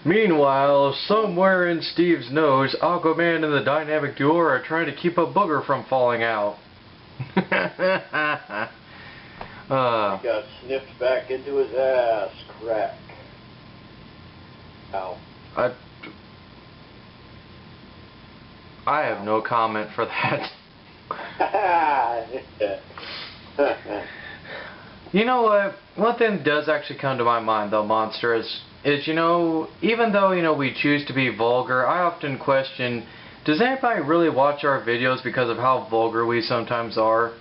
Meanwhile, somewhere in Steve's nose, Aquaman and the Dynamic Duo are trying to keep a booger from falling out. He got sniffed back into his ass crack. Ow. I have no comment for that. You know what? One thing does actually come to my mind, though, Monster, is you know, even though, you know, we choose to be vulgar, I often question, does anybody really watch our videos because of how vulgar we sometimes are?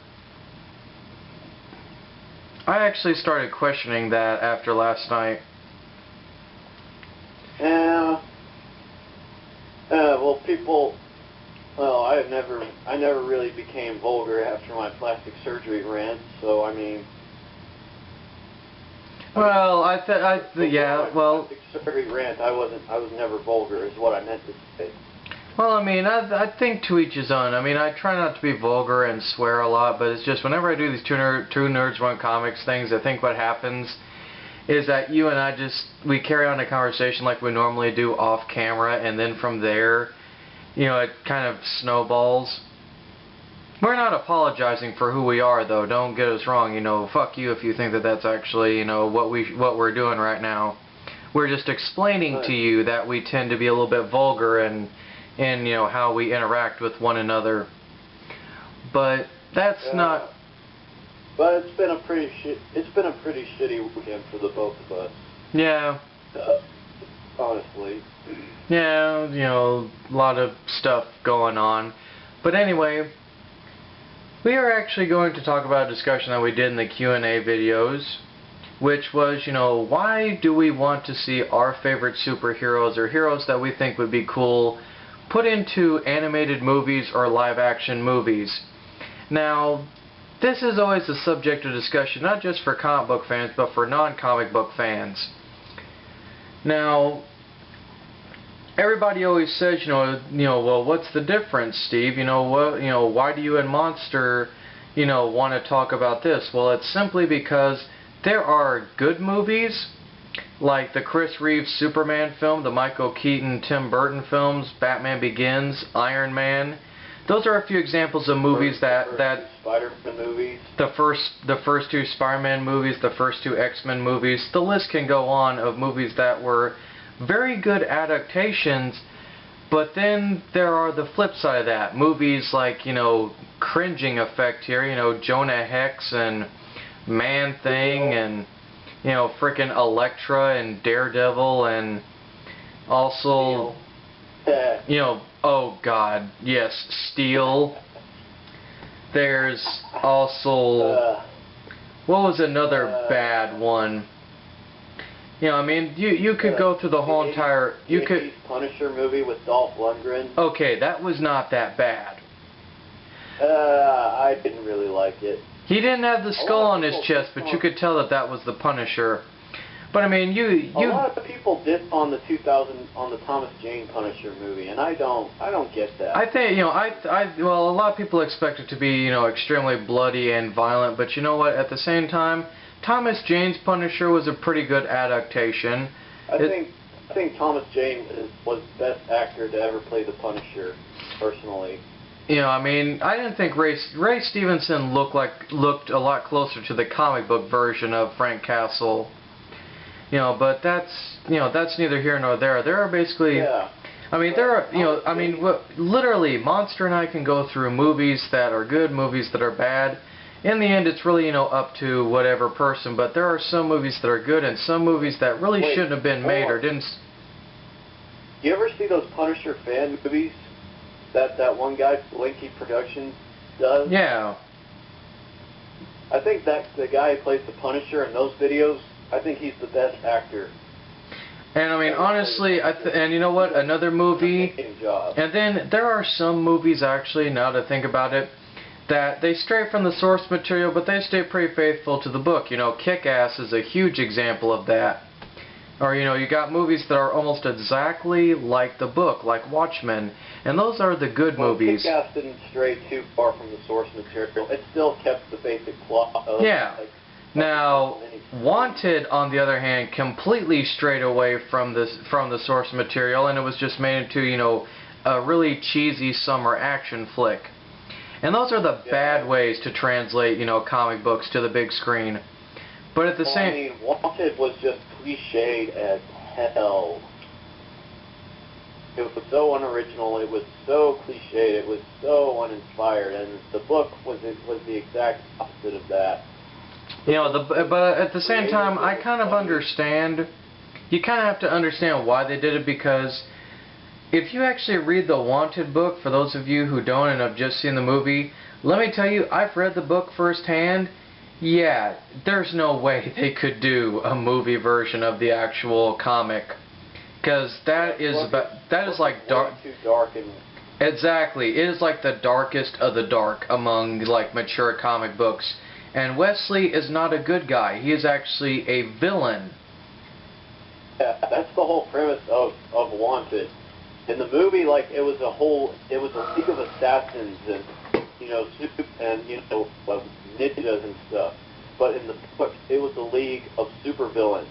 I actually started questioning that after last night. Yeah. Well, people. Well, I never really became vulgar after my plastic surgery rant. So I mean. Well, yeah. Well. Plastic surgery rant. I was never vulgar, is what I meant to say. Well, I mean, I think to each his own. I mean, I try not to be vulgar and swear a lot, but it's just whenever I do these two nerds one comics things, I think what happens is that you and I we carry on a conversation like we normally do off camera, and then from there, you know, it kind of snowballs. We're not apologizing for who we are, though. Don't get us wrong. You know, fuck you if you think that that's actually, you know, what we're doing right now. We're just explaining to you that we tend to be a little bit vulgar and you know, how we interact with one another. But that's not. But it's been a pretty shitty weekend for the both of us. Yeah. Honestly. Yeah, you know, a lot of stuff going on. But anyway, we are actually going to talk about a discussion that we did in the Q&A videos, which was, you know, why do we want to see our favorite superheroes or heroes that we think would be cool put into animated movies or live action movies? Now, this is always a subject of discussion, not just for comic book fans, but for non-comic book fans. Now, everybody always says, you know, well, what's the difference, Steve? You know, why do you and Monster, you know, want to talk about this? Well, it's simply because there are good movies, like the Chris Reeves Superman film, the Michael Keaton Tim Burton films, Batman Begins, Iron Man. Those are a few examples of movies that Spider-Man movies. The first two Spider-Man movies, the first two X-Men movies. The list can go on of movies that were very good adaptations, but then there are the flip side of that. Movies like, you know, cringing effect here, you know, Jonah Hex and Man-Thing and, you know, frickin' Elektra and Daredevil, and also, you know, oh god, yes, Steel. There's also, what was another bad one? You know, I mean, you could go through the whole entire, Punisher movie with Dolph Lundgren. Okay, that was not that bad. I didn't really like it. He didn't have the skull on his chest, but you could tell that that was the Punisher. But I mean, a lot of people did on the Thomas Jane Punisher movie, and I don't get that. I think, you know, well, a lot of people expect it to be, you know, extremely bloody and violent, but you know what? At the same time, Thomas Jane's Punisher was a pretty good adaptation. I think Thomas Jane was the best actor to ever play the Punisher, personally. You know, I mean, I didn't think Ray Stevenson looked a lot closer to the comic book version of Frank Castle. You know, but that's neither here nor there. There are basically, I mean, there are, you know, I mean, literally, Monster and I can go through movies that are good, movies that are bad. In the end, it's really, you know, up to whatever person. But there are some movies that are good and some movies that really shouldn't have been made or didn't. You ever see those Punisher fan movies that one guy, Blinky Productions, does? Yeah. I think that the guy who plays the Punisher in those videos, I think he's the best actor. And I mean, honestly, and you know what? Another movie. And then there are some movies, actually, now to think about it, that they stray from the source material, but they stay pretty faithful to the book. You know, Kick-Ass is a huge example of that. Or, you know, you got movies that are almost exactly like the book, like Watchmen, and those are the good movies. Kick-Ass didn't stray too far from the source material. It still kept the basic plot of, yeah. like, Now, Wanted, on the other hand, completely strayed away from the source material, and it was just made into, you know, a really cheesy summer action flick. And those are the bad ways to translate, you know, comic books to the big screen. But at the same... I mean, Wanted was just cliched as hell. It was so unoriginal, it was so cliched, it was so uninspired, and the book was the exact opposite of that. You know, but at the same time, I kind of understand. You kind of have to understand why they did it, because if you actually read the Wanted book, for those of you who don't and have just seen the movie, let me tell you, I've read the book firsthand. Yeah, there's no way they could do a movie version of the actual comic, because that is like dark. Too dark and exactly, it is like the darkest of the dark among like mature comic books. And Wesley is not a good guy. He is actually a villain. Yeah, that's the whole premise of Wanted. In the movie, like, it was a league of assassins and, you know, ninjas and stuff. But in the book, it was a league of supervillains.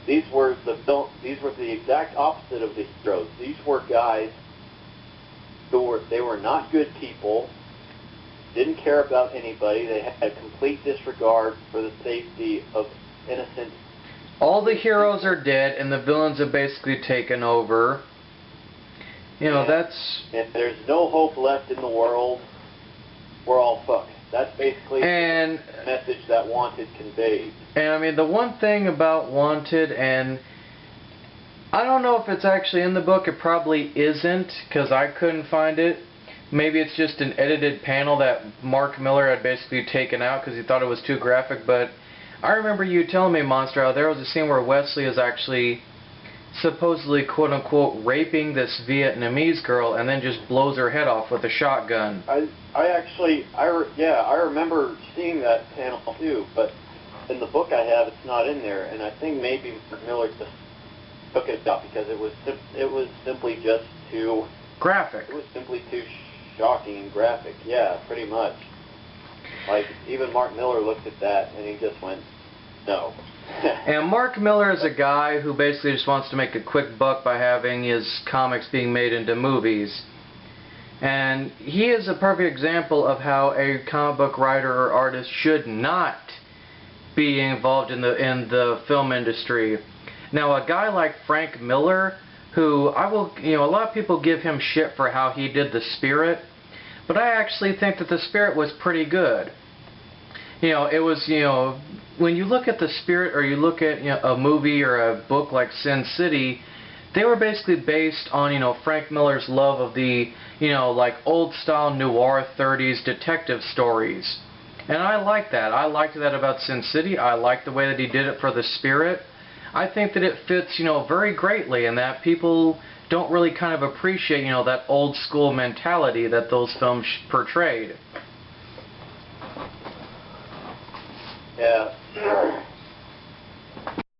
These were the exact opposite of the heroes. These were guys who were not good people. Didn't care about anybody. They had a complete disregard for the safety of innocent. All the heroes are dead, and the villains have basically taken over. You know, and there's no hope left in the world. We're all fucked. That's basically the message that Wanted conveyed. And I mean, the one thing about Wanted, and I don't know if it's actually in the book. It probably isn't, because I couldn't find it. Maybe it's just an edited panel that Mark Miller had basically taken out because he thought it was too graphic, but I remember you telling me, Monster, there was a scene where Wesley is actually supposedly, quote-unquote, raping this Vietnamese girl and then just blows her head off with a shotgun. I remember seeing that panel too, but in the book I have, it's not in there, and I think maybe Mark Miller just took it out because it was simply just too... graphic. It was simply too shocking and graphic, yeah, pretty much. Like, even Mark Miller looked at that and he just went, no. And Mark Miller is a guy who basically just wants to make a quick buck by having his comics being made into movies. And he is a perfect example of how a comic book writer or artist should not be involved in the film industry. Now, a guy like Frank Miller, who a lot of people give him shit for how he did The Spirit, but I actually think that The Spirit was pretty good. You know, it was, you know, when you look at The Spirit or you look at, you know, a movie or a book like Sin City, they were basically based on, you know, Frank Miller's love of the, you know, like old style noir 30s detective stories. And I like that. I liked that about Sin City. I liked the way that he did it for The Spirit. I think that it fits, you know, very greatly, and that people don't really kind of appreciate, you know, that old school mentality that those films portrayed. Yeah.